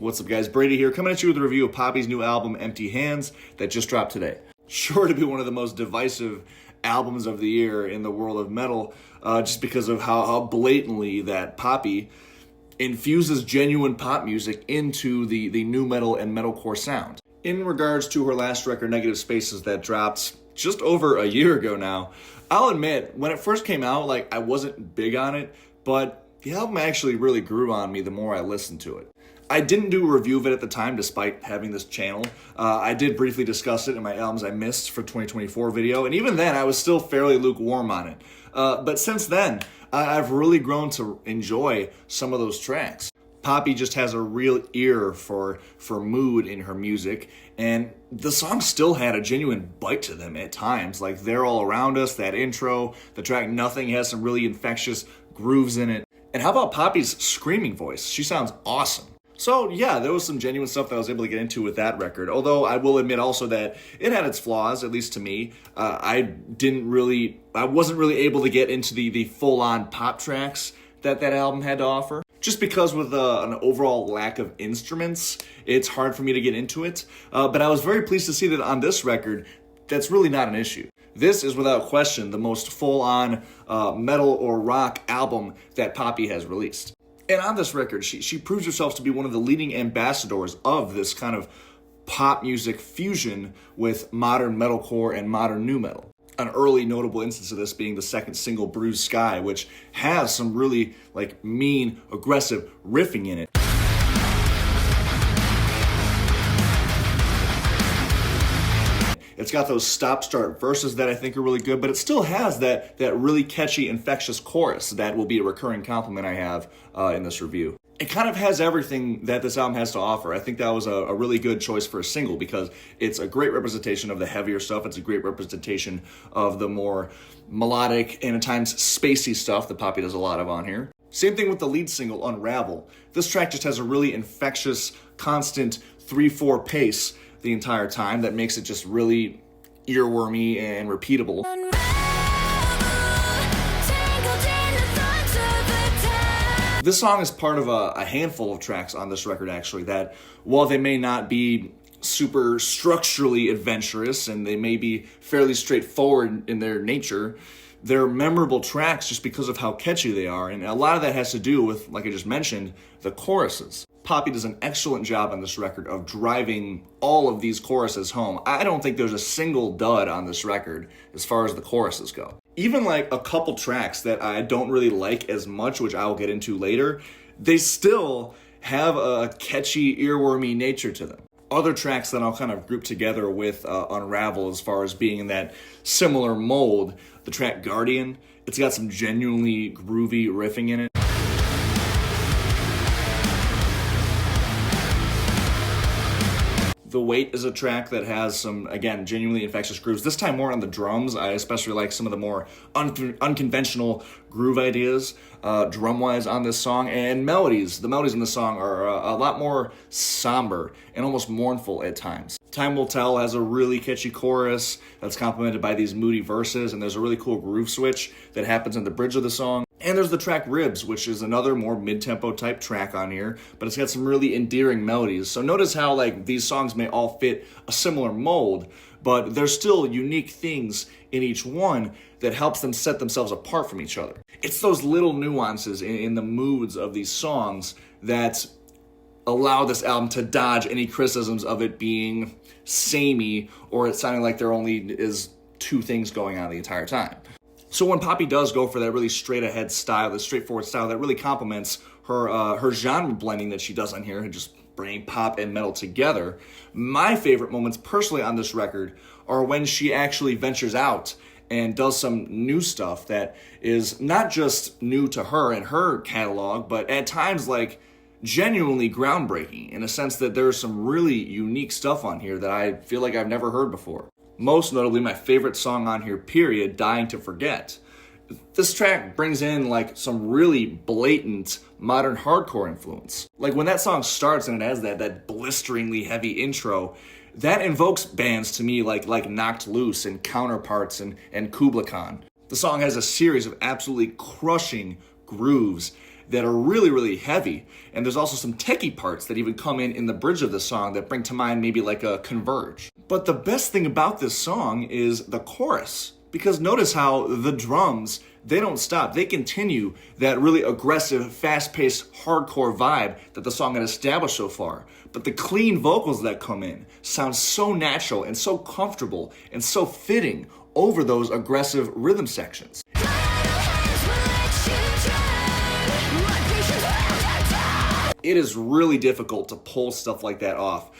What's up guys, Brady here, coming at you with a review of Poppy's new album, Empty Hands, that just dropped today. Sure to be one of the most divisive albums of the year in the world of metal, just because of how blatantly that Poppy infuses genuine pop music into the new metal and metalcore sound. In regards to her last record, Negative Spaces, that dropped just over a year ago now, I'll admit, when it first came out, I wasn't big on it, but the album actually really grew on me the more I listened to it. I didn't do a review of it at the time, despite having this channel. I did briefly discuss it in my albums I missed for 2024 video, and even then, I was still fairly lukewarm on it. But since then, I've really grown to enjoy some of those tracks. Poppy just has a real ear for mood in her music, and the songs still had a genuine bite to them at times. Like They're All Around Us, that intro, the track Nothing has some really infectious grooves in it. And how about Poppy's screaming voice? She sounds awesome. So yeah, there was some genuine stuff that I was able to get into with that record, although I will admit also that it had its flaws, at least to me. I wasn't really able to get into the full-on pop tracks that album had to offer. Just because with an overall lack of instruments, it's hard for me to get into it. But I was very pleased to see that on this record, that's really not an issue. This is without question the most full-on metal or rock album that Poppy has released. And on this record, she proves herself to be one of the leading ambassadors of this kind of pop music fusion with modern metalcore and modern nu metal. An early notable instance of this being the second single, Bruised Sky, which has some really mean, aggressive riffing in it. It's got those stop-start verses that I think are really good, but it still has that really catchy, infectious chorus that will be a recurring compliment I have in this review. It kind of has everything that this album has to offer. I think that was a really good choice for a single because it's a great representation of the heavier stuff. It's a great representation of the more melodic and at times spacey stuff that Poppy does a lot of on here. Same thing with the lead single, Unravel. This track just has a really infectious, constant 3/4 pace the entire time that makes it just really earwormy and repeatable. This song is part of a handful of tracks on this record, actually, that while they may not be super structurally adventurous and they may be fairly straightforward in their nature, they're memorable tracks just because of how catchy they are, and a lot of that has to do with, like I just mentioned, the choruses. Poppy does an excellent job on this record of driving all of these choruses home. I don't think there's a single dud on this record as far as the choruses go. Even a couple tracks that I don't really like as much, which I will get into later, they still have a catchy, earwormy nature to them. Other tracks that I'll kind of group together with Unravel as far as being in that similar mold, the track Guardian, it's got some genuinely groovy riffing in it. The Weight is a track that has some, again, genuinely infectious grooves. This time more on the drums. I especially like some of the more unconventional groove ideas drum-wise on this song. And melodies. The melodies in the song are a lot more somber and almost mournful at times. Time Will Tell has a really catchy chorus that's complemented by these moody verses, and there's a really cool groove switch that happens in the bridge of the song. And there's the track Ribs, which is another more mid-tempo type track on here, but it's got some really endearing melodies. So notice how these songs may all fit a similar mold, but there's still unique things in each one that helps them set themselves apart from each other. It's those little nuances in the moods of these songs that allow this album to dodge any criticisms of it being samey or it sounding like there only is two things going on the entire time. So when Poppy does go for that really straight-ahead style, the straightforward style that really complements her genre blending that she does on here, and just bringing pop and metal together, my favorite moments personally on this record are when she actually ventures out and does some new stuff that is not just new to her and her catalog, but at times genuinely groundbreaking in a sense that there's some really unique stuff on here that I feel like I've never heard before. Most notably, my favorite song on here, period, Dying to Forget. This track brings in some really blatant modern hardcore influence. When that song starts and it has that blisteringly heavy intro, that invokes bands to me like Knocked Loose and Counterparts and Kubla Khan. The song has a series of absolutely crushing grooves that are really, really heavy. And there's also some techie parts that even come in the bridge of the song that bring to mind maybe like a Converge. But the best thing about this song is the chorus, because notice how the drums, they don't stop. They continue that really aggressive, fast-paced, hardcore vibe that the song had established so far. But the clean vocals that come in sound so natural and so comfortable and so fitting over those aggressive rhythm sections. It is really difficult to pull stuff like that off.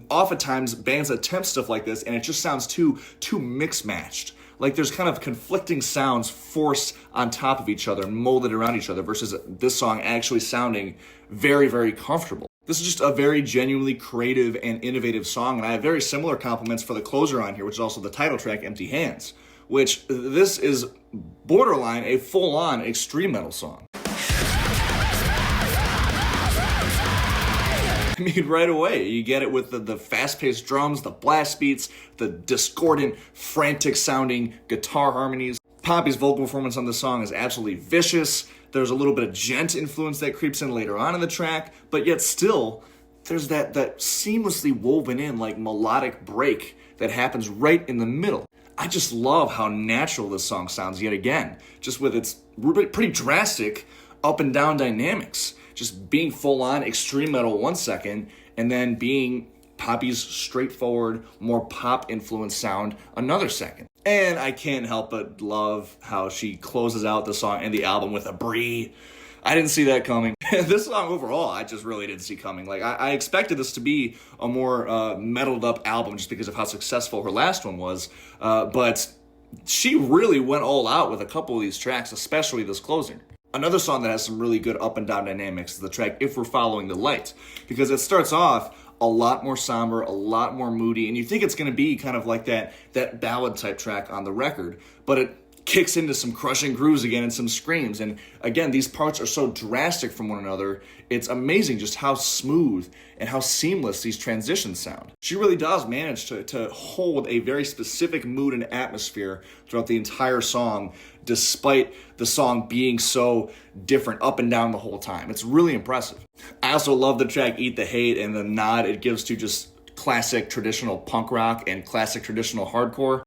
Oftentimes, bands attempt stuff like this, and it just sounds too mix-matched. Like there's kind of conflicting sounds forced on top of each other, molded around each other, versus this song actually sounding very, very comfortable. This is just a very genuinely creative and innovative song, and I have very similar compliments for the closer on here, which is also the title track, Empty Hands, which this is borderline a full-on extreme metal song. I mean, right away, you get it with the fast-paced drums, the blast beats, the discordant, frantic-sounding guitar harmonies. Poppy's vocal performance on this song is absolutely vicious. There's a little bit of djent influence that creeps in later on in the track, but yet still, there's that seamlessly woven in, like, melodic break that happens right in the middle. I just love how natural this song sounds yet again, just with its pretty drastic up and down dynamics. Just being full-on extreme metal 1 second, and then being Poppy's straightforward, more pop-influenced sound another second. And I can't help but love how she closes out the song and the album with a brie. I didn't see that coming. This song overall, I just really didn't see coming. Like, I expected this to be a more metaled up album just because of how successful her last one was. But she really went all out with a couple of these tracks, especially this closing. Another song that has some really good up and down dynamics is the track If We're Following the Light, because it starts off a lot more somber, a lot more moody, and you think it's going to be kind of like that ballad type track on the record, but it kicks into some crushing grooves again and some screams. And again, these parts are so drastic from one another. It's amazing just how smooth and how seamless these transitions sound. She really does manage to hold a very specific mood and atmosphere throughout the entire song, despite the song being so different up and down the whole time. It's really impressive. I also love the track Eat the Hate and the nod it gives to just classic traditional punk rock and classic traditional hardcore.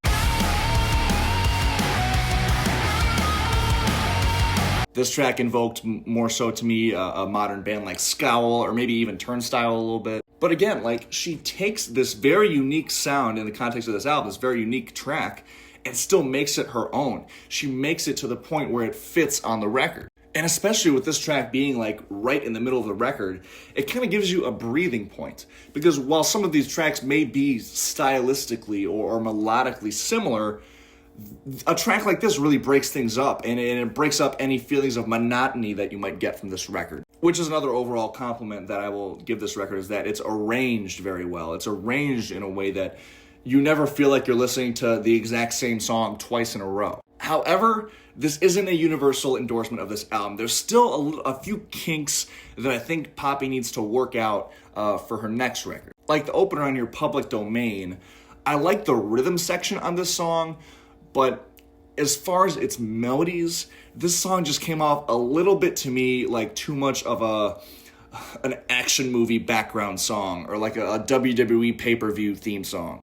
This track invoked more so to me a modern band like Scowl or maybe even Turnstile a little bit. But again, like, she takes this very unique sound in the context of this album, this very unique track, and still makes it her own. She makes it to the point where it fits on the record. And especially with this track being like right in the middle of the record, it kind of gives you a breathing point. Because while some of these tracks may be stylistically or melodically similar, a track like this really breaks things up, and it breaks up any feelings of monotony that you might get from this record. Which is another overall compliment that I will give this record, is that it's arranged very well. It's arranged in a way that you never feel like you're listening to the exact same song twice in a row. However, this isn't a universal endorsement of this album. There's still a few kinks that I think Poppy needs to work out for her next record. Like the opener on your Public Domain, I like the rhythm section on this song, but as far as its melodies, this song just came off a little bit to me like too much of an action movie background song, or like a WWE pay-per-view theme song.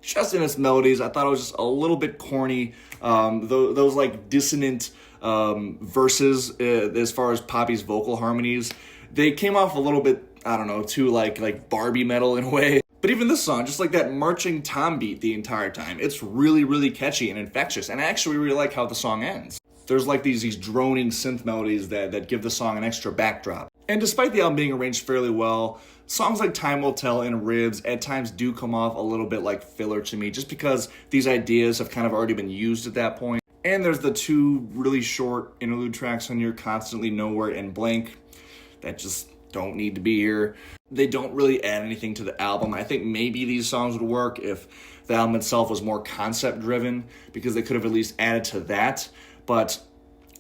Just in its melodies, I thought it was just a little bit corny. Those like dissonant verses as far as Poppy's vocal harmonies, they came off a little bit, I don't know, too like Barbie metal in a way. But even this song, just like that marching tom beat the entire time, it's really, really catchy and infectious. And I actually really like how the song ends. There's like these droning synth melodies that give the song an extra backdrop. And despite the album being arranged fairly well, songs like Time Will Tell and Ribs at times do come off a little bit like filler to me, just because these ideas have kind of already been used at that point. And there's the two really short interlude tracks on You're Constantly Nowhere and Blank that just don't need to be here. They don't really add anything to the album. I think maybe these songs would work if the album itself was more concept driven, because they could have at least added to that. But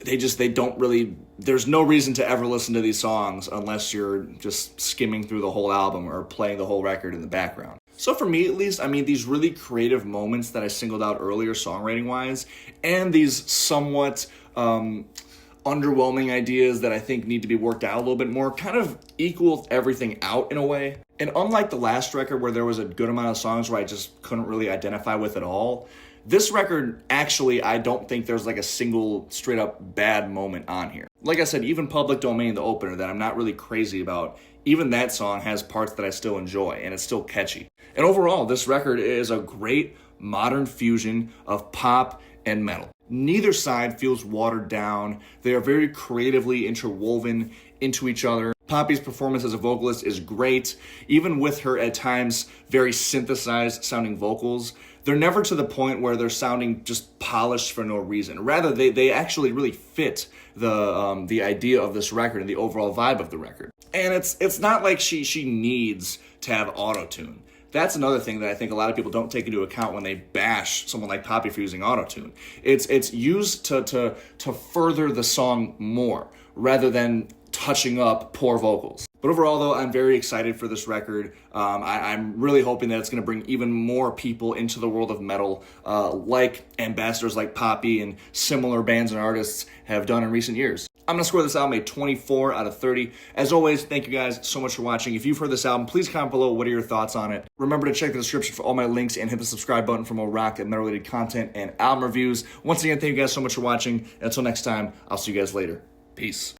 they don't really, there's no reason to ever listen to these songs unless you're just skimming through the whole album or playing the whole record in the background. So for me, at least, I mean, these really creative moments that I singled out earlier, songwriting-wise, and these somewhat underwhelming ideas that I think need to be worked out a little bit more kind of equal everything out in a way. And unlike the last record where there was a good amount of songs where I just couldn't really identify with at all, this record, actually, I don't think there's like a single straight up bad moment on here. Like I said, even Public Domain, the opener, that I'm not really crazy about, even that song has parts that I still enjoy, and it's still catchy. And overall, this record is a great modern fusion of pop and metal. Neither side feels watered down. They are very creatively interwoven into each other. Poppy's performance as a vocalist is great. Even with her, at times, very synthesized sounding vocals, they're never to the point where they're sounding just polished for no reason. Rather, they actually really fit the idea of this record and the overall vibe of the record. And it's not like she needs to have auto-tune. That's another thing that I think a lot of people don't take into account when they bash someone like Poppy for using autotune. It's used to further the song more, rather than touching up poor vocals. But overall, though, I'm very excited for this record. I'm really hoping that it's going to bring even more people into the world of metal, like ambassadors like Poppy and similar bands and artists have done in recent years. I'm going to score this album a 24 out of 30. As always, thank you guys so much for watching. If you've heard this album, please comment below what are your thoughts on it. Remember to check the description for all my links and hit the subscribe button for more rock and metal-related content and album reviews. Once again, thank you guys so much for watching. Until next time, I'll see you guys later. Peace.